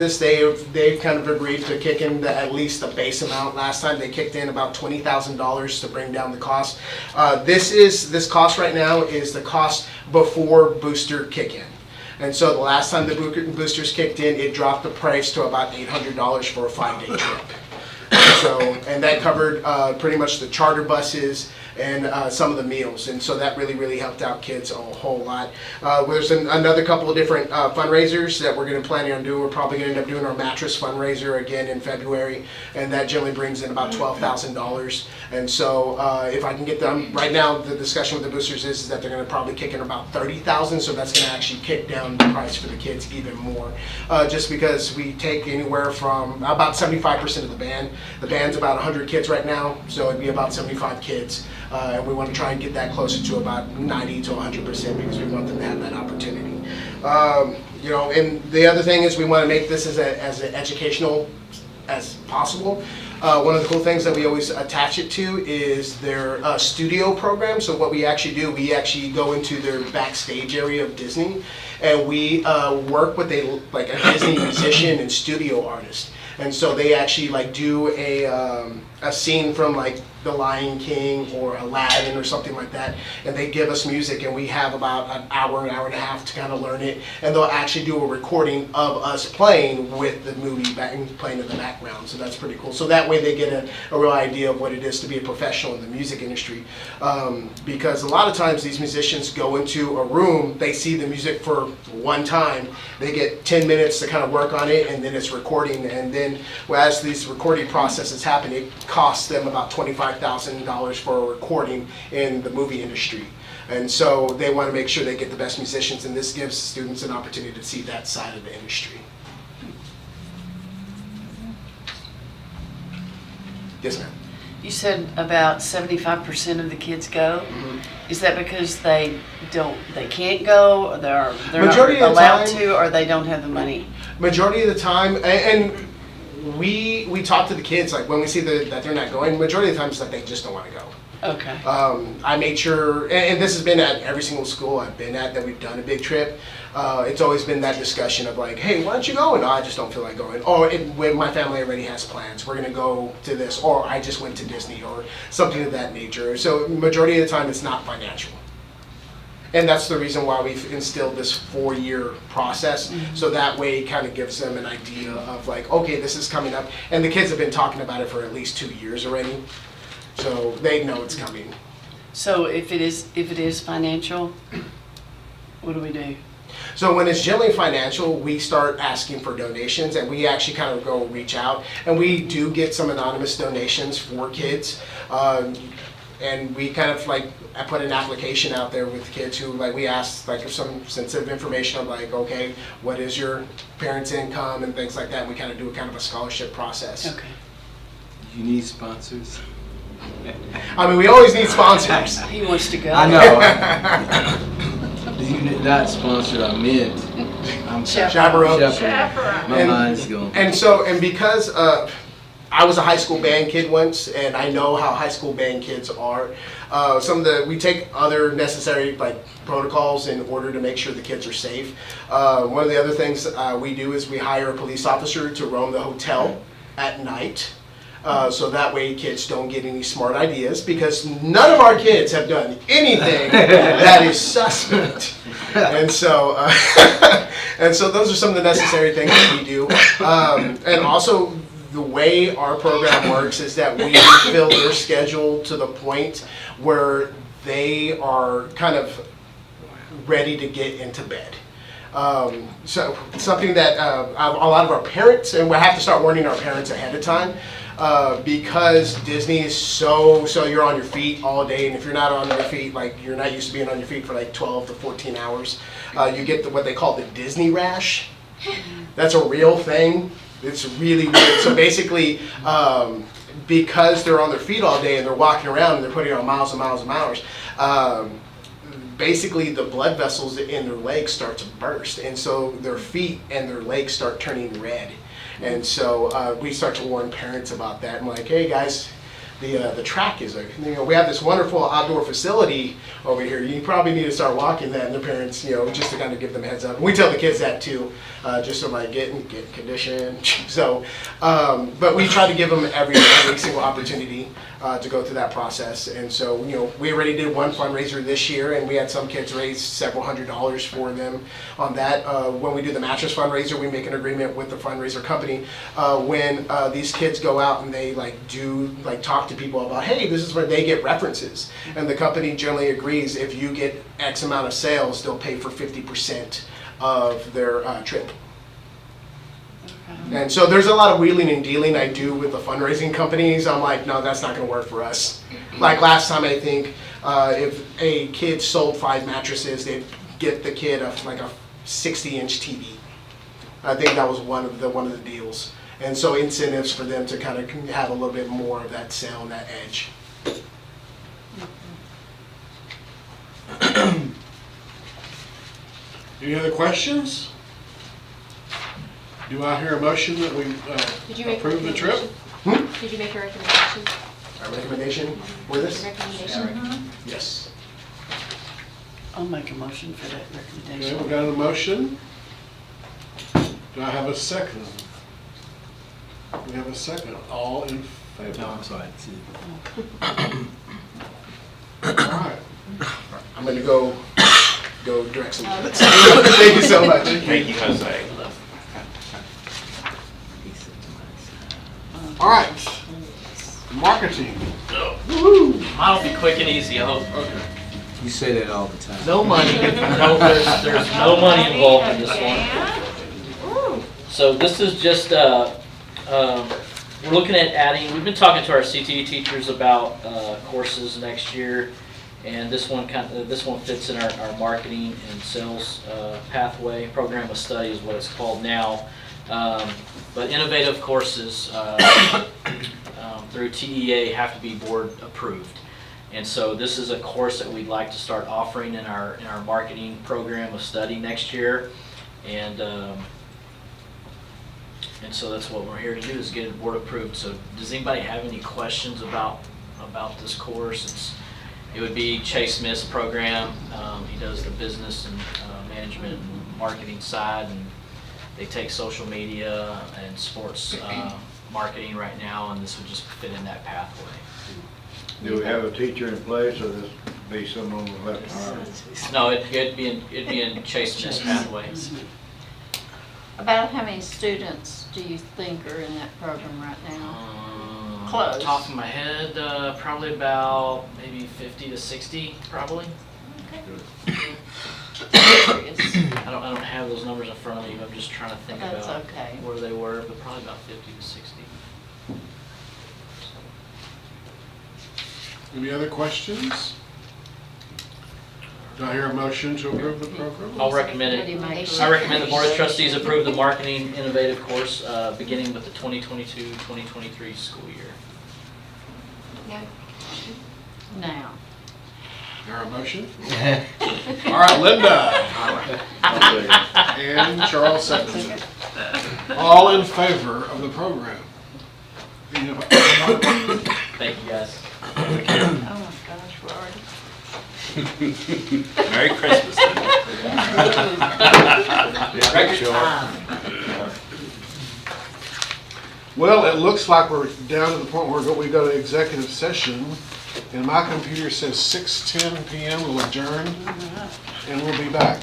They've kind of agreed to kick in at least the base amount. Last time they kicked in about $20,000 to bring down the cost. This cost right now is the cost before booster kick in. And so the last time the boosters kicked in, it dropped the price to about $800 for a 5-day trip. And that covered pretty much the charter buses and some of the meals, and so that really helped out kids a whole lot. There's another couple of different fundraisers that we're going to plan on doing. We're probably going to end up doing our mattress fundraiser again in February, and that generally brings in about $12,000. And so if I can get them, right now the discussion with the boosters is that they're going to probably kick in about $30,000, so that's going to actually kick down the price for the kids even more. Just because we take anywhere from about 75% of the band. The band's about 100 kids right now, so it'd be about 75 kids. And we want to try and get that closer to about 90 to 100% because we want them to have that opportunity. And the other thing is we want to make this as educational as possible. One of the cool things that we always attach it to is their studio program. So what we actually do, we actually go into their backstage area of Disney, and we work with a Disney musician and studio artist. And so they actually do a scene from The Lion King or Aladdin or something like that, and they give us music, and we have about an hour and a half to kind of learn it, and they'll actually do a recording of us playing with the movie playing in the background. So that's pretty cool. So that way they get a real idea of what it is to be a professional in the music industry, because a lot of times these musicians go into a room, they see the music for one time, they get 10 minutes to kind of work on it, and then it's recording, and then as these recording processes happen, it costs them about $25,000 for a recording in the movie industry. And so they want to make sure they get the best musicians, and this gives students an opportunity to see that side of the industry. Yes, ma'am. You said about 75% of the kids go. Mm-hmm. Is that because they can't go, or they're not allowed to, or they don't have the money? Majority of the time, and we talk to the kids when we see that they're not going. Majority of the time it's they just don't want to go. Okay. I made sure, and this has been at every single school I've been at that we've done a big trip. It's always been that discussion of hey, why don't you go? And I just don't feel like going. Or when my family already has plans, we're gonna go to this, or I just went to Disney, or something of that nature. So majority of the time it's not financial. And that's the reason why we've instilled this 4-year process, mm-hmm. So that way it kind of gives them an idea of okay, this is coming up. And the kids have been talking about it for at least 2 years already, so they know it's coming. So if it is financial, what do we do? So when it's generally financial, we start asking for donations, and we actually kind of go reach out, and we do get some anonymous donations for kids. And we kind of I put an application out there with kids who we ask for some sensitive information of okay, what is your parents' income and things like that. And we kind of do a scholarship process. Okay. You need sponsors? I mean, we always need sponsors. He wants to go. I know. You did not sponsor. I meant. I'm chaperone. My mind's going. And because I was a high school band kid once, and I know how high school band kids are. We take other necessary protocols in order to make sure the kids are safe. One of the other things we do is we hire a police officer to roam the hotel at night. So that way kids don't get any smart ideas, because none of our kids have done anything that is suspect. And so those are some of the necessary things that we do. And also, the way our program works is that we fill their schedule to the point where they are kind of ready to get into bed. So something that a lot of our parents, and we have to start warning our parents ahead of time, because Disney is so you're on your feet all day, and if you're not on your feet, you're not used to being on your feet for 12 to 14 hours, you get what they call the Disney rash. That's a real thing. It's really weird. So basically, because they're on their feet all day and they're walking around and they're putting on miles and miles and miles, basically the blood vessels in their legs start to burst, and so their feet and their legs start turning red. And so we start to warn parents about that. I'm hey guys, the track is. We have this wonderful outdoor facility over here. You probably need to start walking that, and the parents, just to kind of give them a heads up. And we tell the kids that too, just so like get in condition. So, but we try to give them every single opportunity to go through that process. And so, we already did one fundraiser this year, and we had some kids raise several $100s for them on that. When we do the mattress fundraiser, we make an agreement with the fundraiser company. When these kids go out and they talk to people about, hey, this is where they get references, and the company generally agrees if you get X amount of sales, they'll pay for 50% of their trip. And so there's a lot of wheeling and dealing I do with the fundraising companies. I'm like, no, that's not going to work for us. Like last time, I think if a kid sold 5 mattresses, they'd get the kid a 60-inch TV. I think that was one of the deals. And so incentives for them to kind of have a little bit more of that sale and that edge. Any other questions? Do I hear a motion that we approve the trip? Did you make a recommendation? Our recommendation for this? Recommendation? Yes. I'll make a motion for that Okay, recommendation. we got a motion. Do I have a second? We have a second. All in favor? No, I'm sorry. All right. I'm going to go direct some minutes. Thank you so much. Thank you, Jose. All right. Marketing. Mine'll be quick and easy, I hope. Okay. You say that all the time. No money. No, there's no money involved in this one. So this is just, we're looking at adding, we've been talking to our CTE teachers about courses next year. And this one fits in our marketing and sales pathway. Program of study is what it's called now. But innovative courses through TEA have to be board approved. And so this is a course that we'd like to start offering in our marketing program of study next year. And so that's what we're here to do, is get it board approved. So does anybody have any questions about this course? It would be Chase Smith's program. He does the business and management and marketing side, and they take social media and sports marketing right now, and this would just fit in that pathway. Do we have a teacher in place, or this be someone left to hire? No, it'd be in Chase Smith's pathway. About how many students do you think are in that program right now? Off the top of my head, probably about maybe 50 to 60, probably. I don't have those numbers in front of me. I'm just trying to think That's about okay. where they were, but probably about 50 to 60. Any other questions? Do I hear a motion to approve the program? I'll recommend it. I recommend the Board of Trustees approve the Marketing Innovative course beginning with the 2022-2023 school year. Now. There a motion? All right, Linda. And Charles seconds it. All in favor of the program? Thank you, guys. Oh my gosh, we're already. Merry Christmas. Record time. Well, it looks like we're down to the point where we go to executive session, and my computer says 6:10 p.m. We'll adjourn, and we'll be back.